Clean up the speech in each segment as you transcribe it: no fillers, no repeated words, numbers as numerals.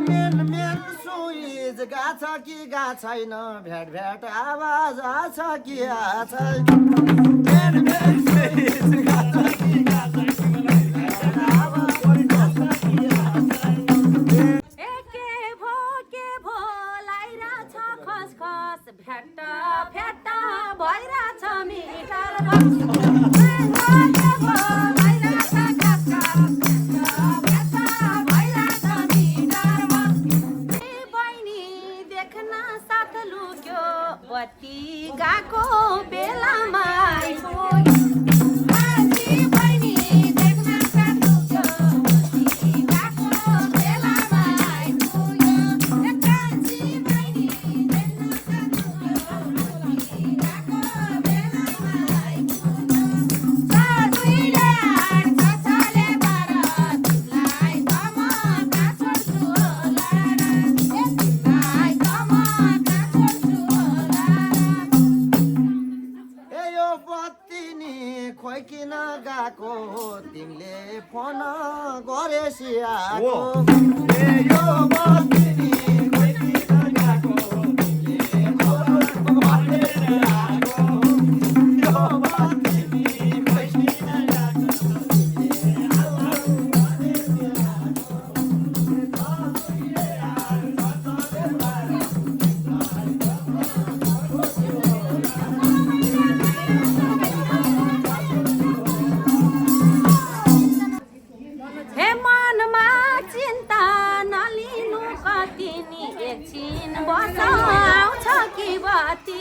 main Swiss गाछ कि गा छैन भ्याट भ्याट आवाज आछ कि आछै मेन सुइज गाछ कि गा छैन भ्याट आवाज आछ कि आछै के भो लाइराछ खस खस भ्याट भ्याट भइराछ मिटर बत्ती गएको बेलामा किन गएको तिमीले फोन गरेसी आको ए यो बत्ती खोइ किन गएको तिमीले फोन गरेसी आको यो बत्ती खोइ किन बस आउँछ कि बत्ती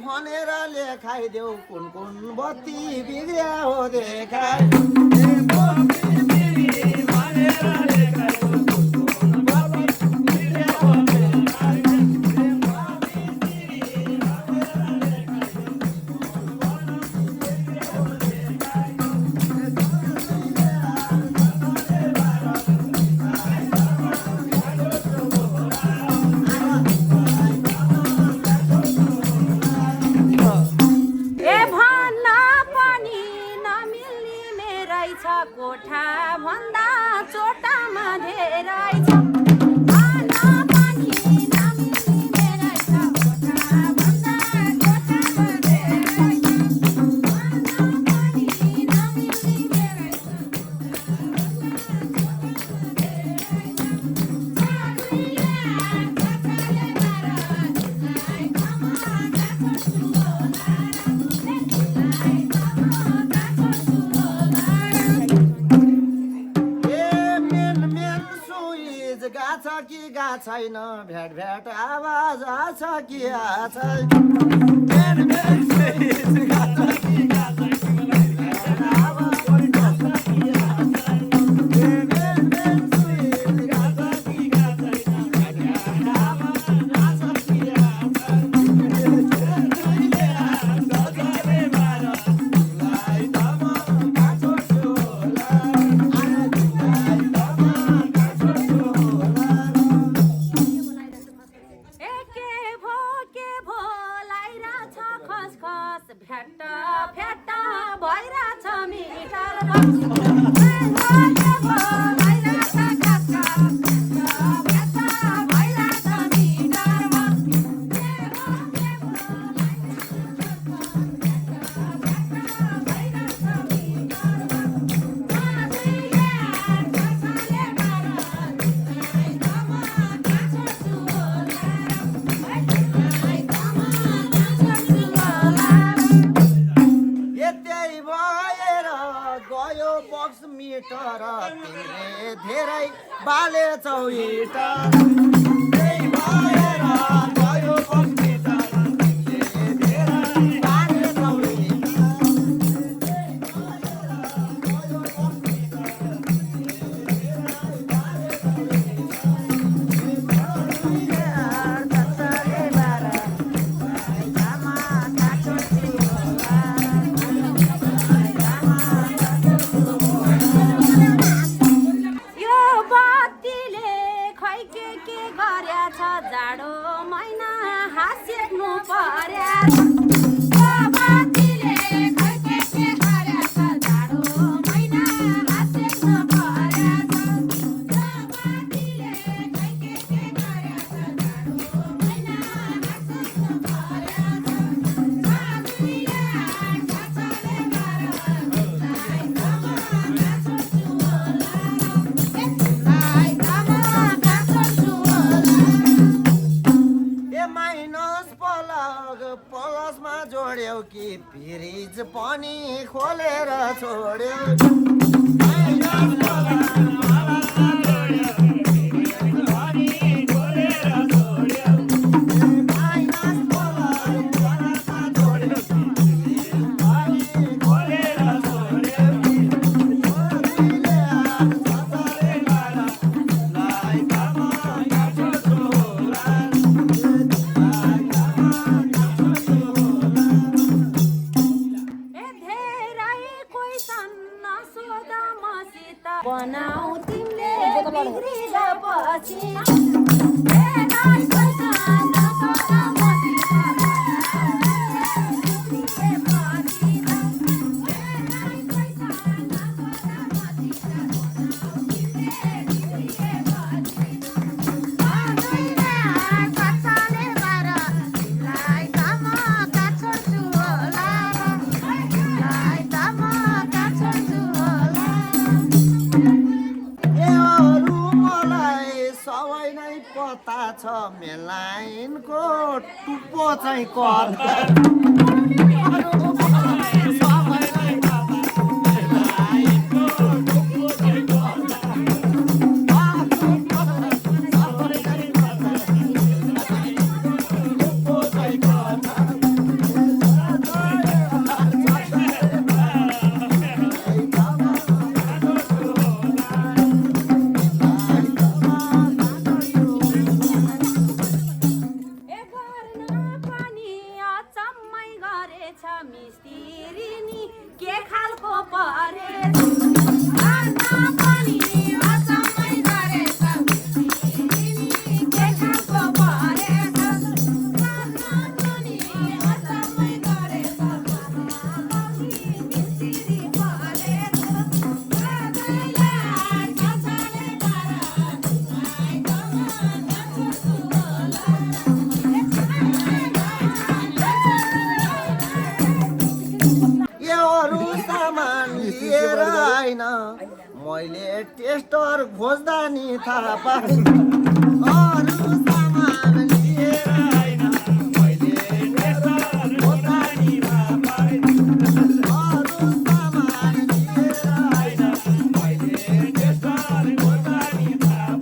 भनेर लेखाइदेऊ कुन बत्ती बिग्रिया हो देखाइ कोठा भन्दा चोटामा धेरै गाछ कि गा छैन भ्याट भ्याट आवाज आछ कि आछै मेन सुइज गाछ कि गा छैन भ्याट आवाज आछ कि आछै मेन सुइज गाछ कि गा छैन भ्याट आवाज आछ कि भ्याट भ्याट भइराछ मिटर मिटर तिमीले धेरै बाले चौइटर भएर गयो के गर्याछ जाडो महिना हाँस्नु पर्या बाबाजीले खै के गर्याछ जाडो महिना हाँस्नु पर्या बाबाजीले खै के गर्याछ जाडो महिना हाँस्नु पर्या साथीले छाछले मार पलसमा जोड्यौ कि फ्रिज पनि खोलेर छोड्यौ बनाऊ तिमीले बिग्रिँदा पछि पता छ मेलाइनको टुप्पो चाहिँ कर मिस्तिरिनी के खालको परे मैले टेस्टर खोज्दा नि थाहा पाएँ अरू सामान लिएर आइन मैले टेस्टर खोज्दा नि थाहा पाएँ अरू सामान लिएर आइन मैले टेस्टर खोज्दा नि थाहा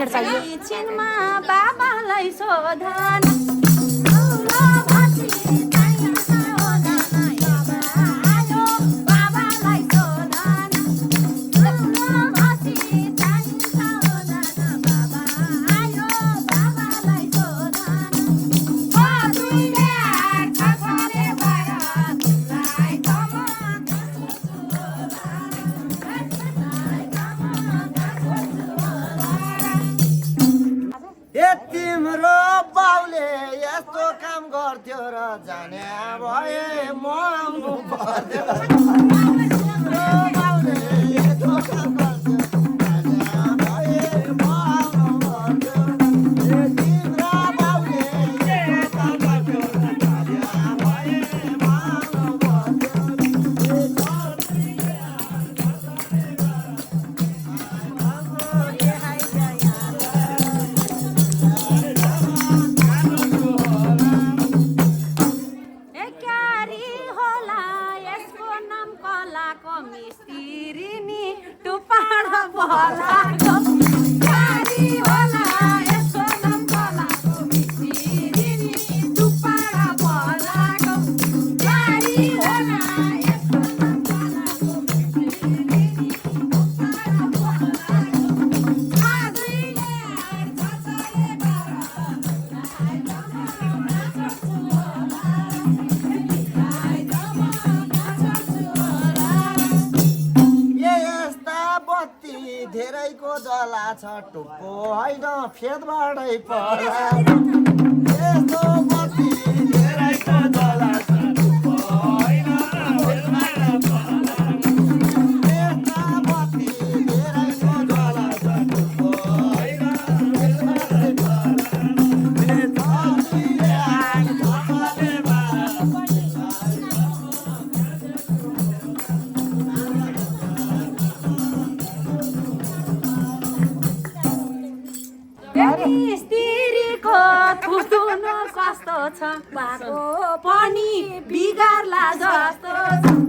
पाएँ छिनमा बाबालाई सोधन तिम्रो बाउले यस्तो काम गर्थ्यो र जाने भए म आउनु पर्थ्यो बाउले यस्तो काम गर्थ्यो जाने भए म आउनु पर्थ्यो तिम्रो बाउले यस्तो काम गर्थ्यो जाने भए म आउनु धेरैको जला छ टुप्पो होइन फेदबाटै पर्ला यस्तो बत्ती धेरैको जला छ टुप्पो होइन फेदबाटै पर्ला यस्ता बत्ती धेरैको जला छ टुप्पो होइन फेदबाटै पर्ला स्त्रीको थुथुनो कस्तो छ बाको पनि बिगार्ला जस्तो छ